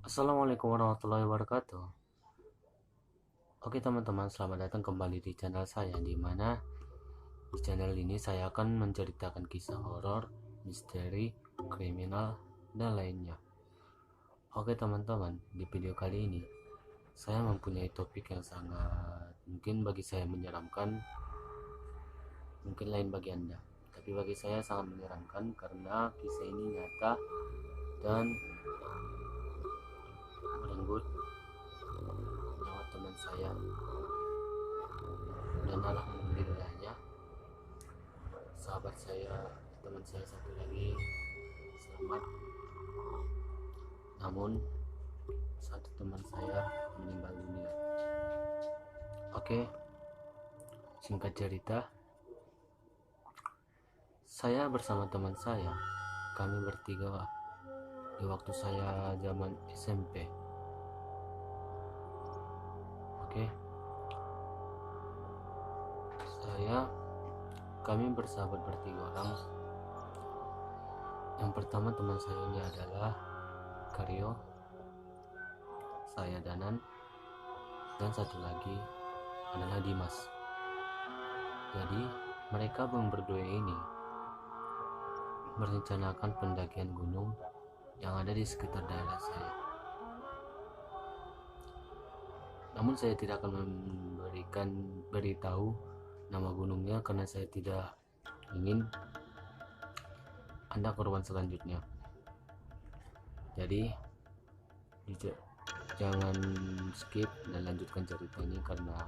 Assalamualaikum warahmatullahi wabarakatuh. Oke teman-teman, selamat datang kembali di channel saya, di mana di channel ini saya akan menceritakan kisah horor, misteri, kriminal, dan lainnya. Oke teman-teman, di video kali ini saya mempunyai topik yang sangat mungkin bagi saya menyeramkan, mungkin lain bagi Anda. Tapi bagi saya sangat menyeramkan karena kisah ini nyata dan merenggut nyawa teman saya, dan alhamdulillahnya sahabat saya, teman saya satu lagi selamat, namun satu teman saya meninggal dunia. Oke, singkat cerita, saya bersama teman saya, kami bertiga di waktu saya zaman SMP. Oke, kami bersahabat bertiga orang. Yang pertama teman saya ini adalah Karyo, saya Danan, dan satu lagi adalah Dimas. Jadi mereka berdua ini merencanakan pendakian gunung yang ada di sekitar daerah saya. Namun saya tidak akan beritahu nama gunungnya karena saya tidak ingin Anda korban selanjutnya. Jadi jangan skip dan lanjutkan cerita ini karena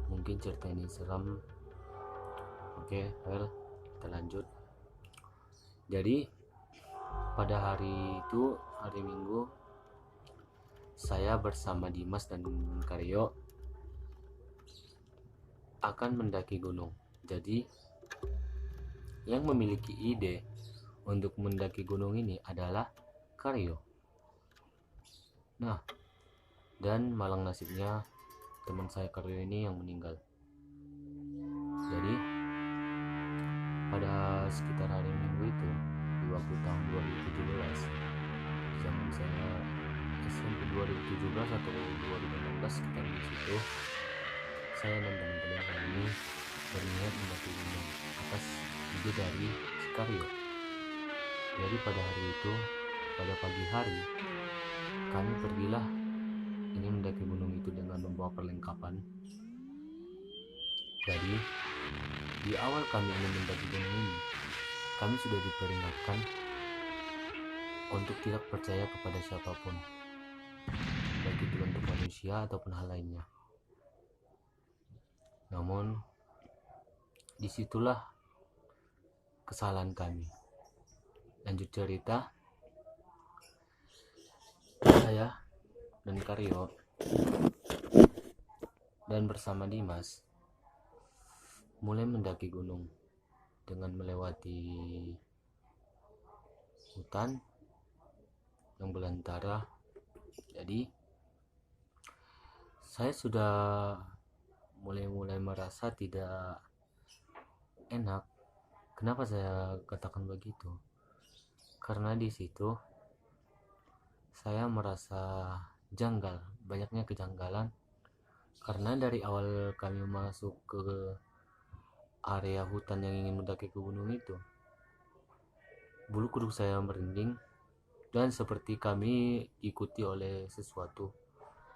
mungkin cerita ini seram. Oke, kita lanjut. Jadi pada hari itu, hari Minggu, saya bersama Dimas dan Karyo akan mendaki gunung. Jadi yang memiliki ide untuk mendaki gunung ini adalah Karyo. Nah, dan malang nasibnya teman saya Karyo ini yang meninggal. Jadi pada sekitar hari Minggu itu, di waktu tahun 2017, zaman saya SMP 2017 atau 2018 sekitar di situ, saya dan teman-teman kami berniat mendaki gunung atas ide dari Karyo. Jadi pada hari itu, pada pagi hari, kami pergilah ini mendaki gunung itu dengan membawa perlengkapan. Jadi di awal kami ingin mendaki gunung ini, kami sudah diperingatkan untuk tidak percaya kepada siapapun, baik itu bentuk manusia ataupun hal lainnya. Namun disitulah kesalahan kami. Lanjut cerita, saya dan Karyo dan bersama Dimas mulai mendaki gunung dengan melewati hutan yang belantara. Jadi saya sudah mulai merasa tidak enak. Kenapa saya katakan begitu? Karena di situ saya merasa janggal, banyaknya kejanggalan. Karena dari awal kami masuk ke area hutan yang ingin mendaki ke gunung itu, bulu kuduk saya merinding dan seperti kami ikuti oleh sesuatu,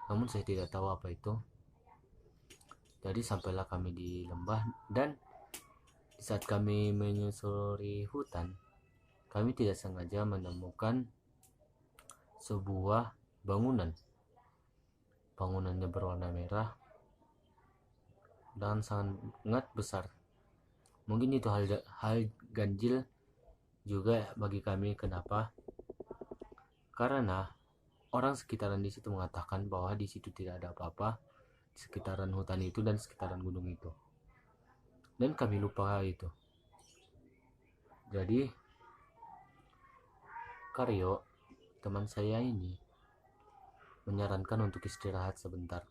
namun saya tidak tahu apa itu. Jadi sampailah kami di lembah, dan di saat kami menyusuri hutan, kami tidak sengaja menemukan sebuah bangunan. Bangunannya berwarna merah dan sangat besar. Mungkin itu hal ganjil juga bagi kami. Kenapa? Karena orang sekitaran di situ mengatakan bahwa di situ tidak ada apa-apa di sekitaran hutan itu dan sekitaran gunung itu. Dan kami lupa itu. Jadi Karyo, teman saya ini, menyarankan untuk istirahat sebentar.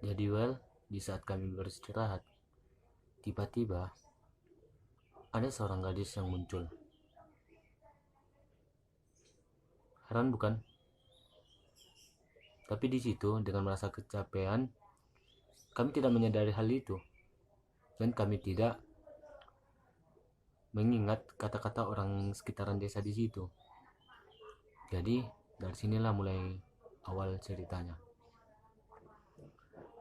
Jadi di saat kami beristirahat, tiba-tiba ada seorang gadis yang muncul. Heran bukan? Tapi di situ dengan merasa kecapean, kami tidak menyadari hal itu dan kami tidak mengingat kata-kata orang sekitaran desa di situ. Jadi dari sinilah mulai awal ceritanya.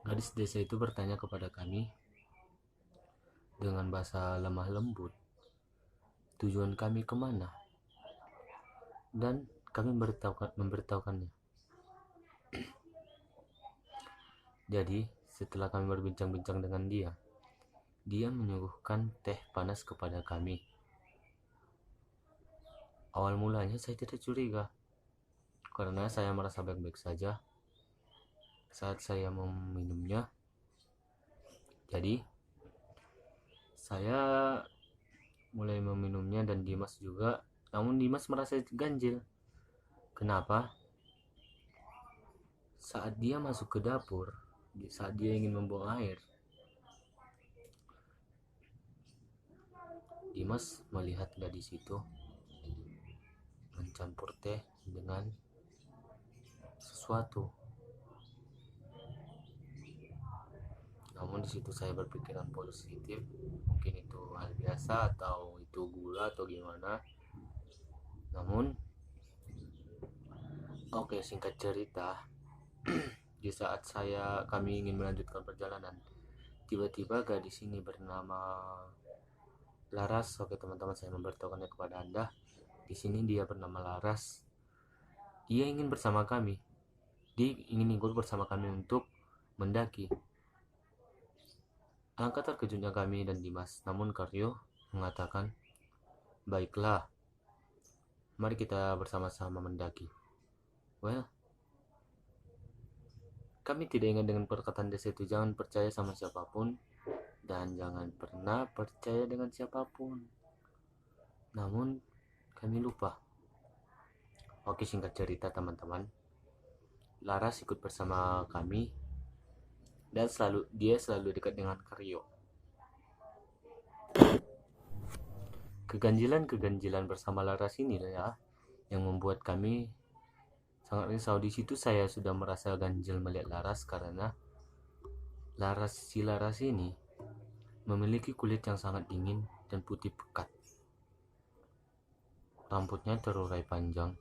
Gadis desa itu bertanya kepada kami dengan bahasa lemah lembut tujuan kami kemana, dan kami memberitahukannya. Jadi setelah kami berbincang-bincang dengan dia menyuguhkan teh panas kepada kami. Awal mulanya saya tidak curiga karena saya merasa baik-baik saja saat saya meminumnya. Jadi saya mulai meminumnya dan Dimas juga. Namun Dimas merasa ganjil. Kenapa? Saat dia masuk ke dapur, saat dia ingin membuang air, Dimas melihat gadis itu mencampur teh dengan sesuatu. Namun di situ saya berpikiran positif, mungkin itu hal biasa atau itu gula atau gimana. Namun oke, singkat cerita, di saat kami ingin melanjutkan perjalanan, tiba-tiba gadis ini bernama Laras. Oke teman-teman, saya memberitahukannya kepada Anda. Di sini dia bernama Laras. Dia ingin bersama kami. Dia ingin ikut bersama kami untuk mendaki. Alangkah terkejutnya kami dan Dimas. Namun Karyo mengatakan, baiklah, mari kita bersama-sama mendaki. Well, kami tidak ingat dengan perkataan desa itu, jangan percaya sama siapapun dan jangan pernah percaya dengan siapapun. Namun kami lupa. Oke, singkat cerita teman-teman, Laras ikut bersama kami dan dia selalu dekat dengan Karyo. Keganjilan bersama Laras ini ya yang membuat kami sangat risau. Di situ saya sudah merasa ganjil melihat Laras karena si Laras ini memiliki kulit yang sangat dingin dan putih pekat. Rambutnya terurai panjang.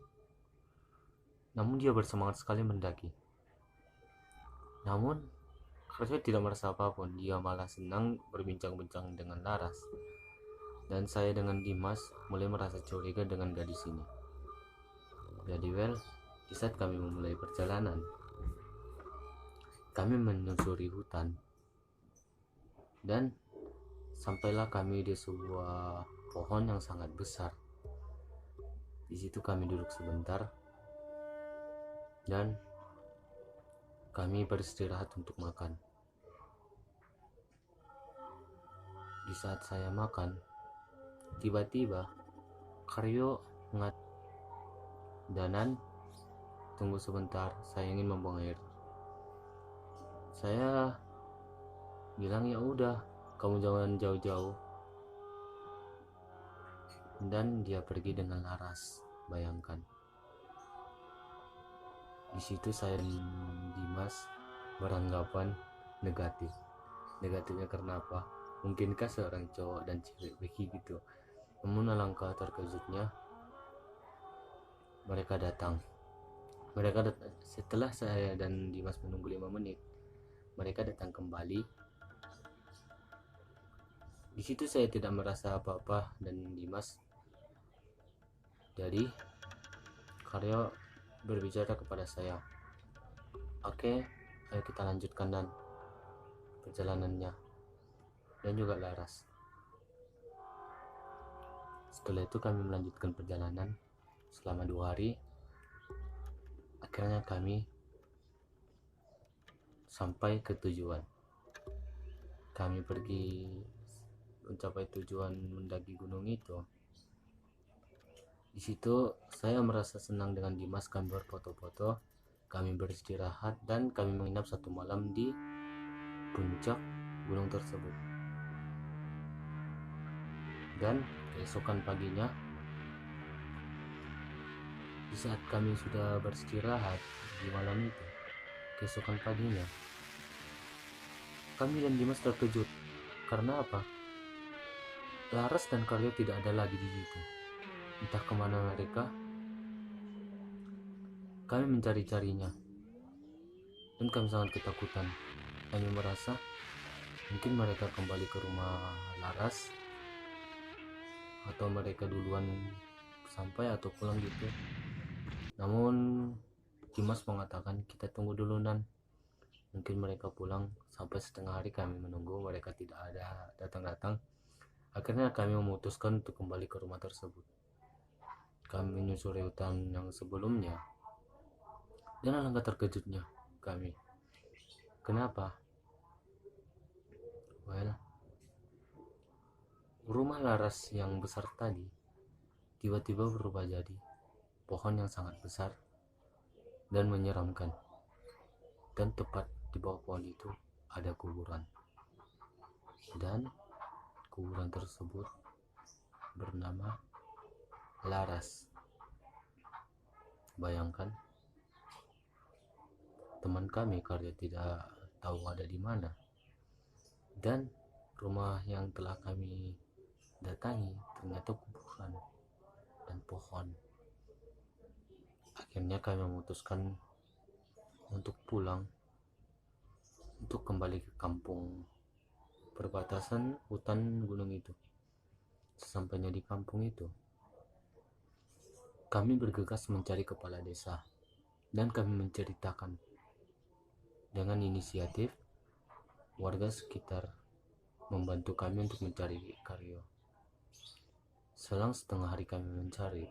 Namun dia bersemangat sekali mendaki. Namun Karyo tidak merasa apapun, dia malah senang berbincang-bincang dengan Laras. Dan saya dengan Dimas mulai merasa curiga dengan gadis ini. Jadi di saat kami memulai perjalanan, kami menyusuri hutan dan sampailah kami di sebuah pohon yang sangat besar. Di situ kami duduk sebentar dan kami beristirahat untuk makan. Di saat saya makan, tiba-tiba Karyo Danan, tunggu sebentar, saya ingin membuang air. Saya bilang, ya udah, kamu jangan jauh-jauh. Dan dia pergi dengan Laras. Bayangkan. Di situ saya dan Dimas beranggapan negatif. Negatifnya karena apa? Mungkinkah seorang cowok dan cewek begitu? Namun alangkah terkejutnya, mereka datang. Setelah saya dan Dimas menunggu 5 menit, mereka datang kembali. Di situ saya tidak merasa apa-apa dan Dimas. Jadi Karyo berbicara kepada saya, oke, ayo kita lanjutkan dan perjalanannya, dan juga Laras. Setelah itu kami melanjutkan perjalanan selama 2 hari. Akhirnya kami sampai ke tujuan. Kami pergi mencapai tujuan mendaki gunung itu. Di situ saya merasa senang dengan Dimas. Kami berfoto-foto, kami beristirahat, dan kami menginap 1 malam di puncak gunung tersebut. Dan keesokan paginya, di Di saat kami sudah beristirahat di malam itu, keesokan paginya, kami dan Dimas terkejut. Karena apa? Laras dan Karyo tidak ada lagi di situ. Entah kemana mereka. Kami mencari-carinya, dan kami sangat ketakutan. Kami merasa mungkin mereka kembali ke rumah Laras, atau mereka duluan sampai atau pulang gitu. Namun Dimas mengatakan kita tunggu dulu Nan, mungkin mereka pulang. Sampai setengah hari kami menunggu, mereka tidak ada datang-datang. Akhirnya kami memutuskan untuk kembali ke rumah tersebut. Kami menyusuri hutan yang sebelumnya, dan alangkah terkejutnya kami. Kenapa? Well, rumah Laras yang besar tadi tiba-tiba berubah jadi pohon yang sangat besar dan menyeramkan. Dan tepat di bawah pohon itu ada kuburan. Dan kuburan tersebut bernama Laras. Bayangkan, teman kami Karya tidak tahu ada di mana. Dan rumah yang telah kami datangi ternyata kuburan dan pohon. Akhirnya kami memutuskan untuk pulang, untuk kembali ke kampung perbatasan hutan gunung itu. Sesampainya di kampung itu, kami bergegas mencari kepala desa, dan kami menceritakan. Dengan inisiatif, warga sekitar membantu kami untuk mencari Karyo. Selang setengah hari kami mencari,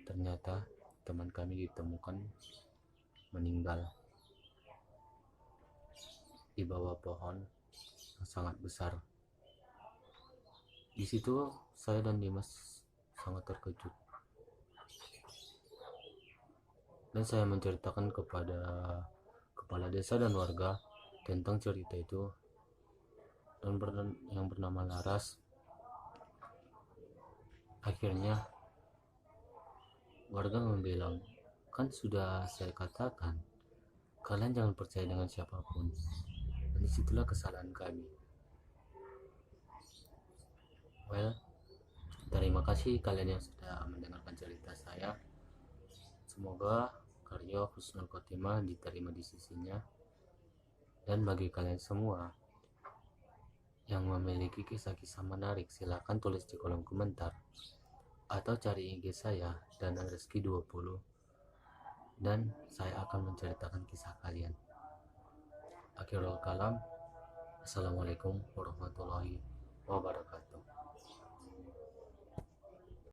ternyata teman kami ditemukan meninggal di bawah pohon yang sangat besar. Di situ saya dan Dimas sangat terkejut, dan saya menceritakan kepada kepala desa dan warga tentang cerita itu, dan yang bernama Laras. Akhirnya warga membilang, kan sudah saya katakan, kalian jangan percaya dengan siapapun. Dan disitulah kesalahan kami. Well, terima kasih kalian yang sudah mendengarkan cerita saya. Semoga Karyo husnul khotimah diterima di sisinya. Dan bagi kalian semua yang memiliki kisah-kisah menarik, silahkan tulis di kolom komentar atau cari IG saya dan Reski 20, dan saya akan menceritakan kisah kalian. Akhirul kalam, assalamualaikum warahmatullahi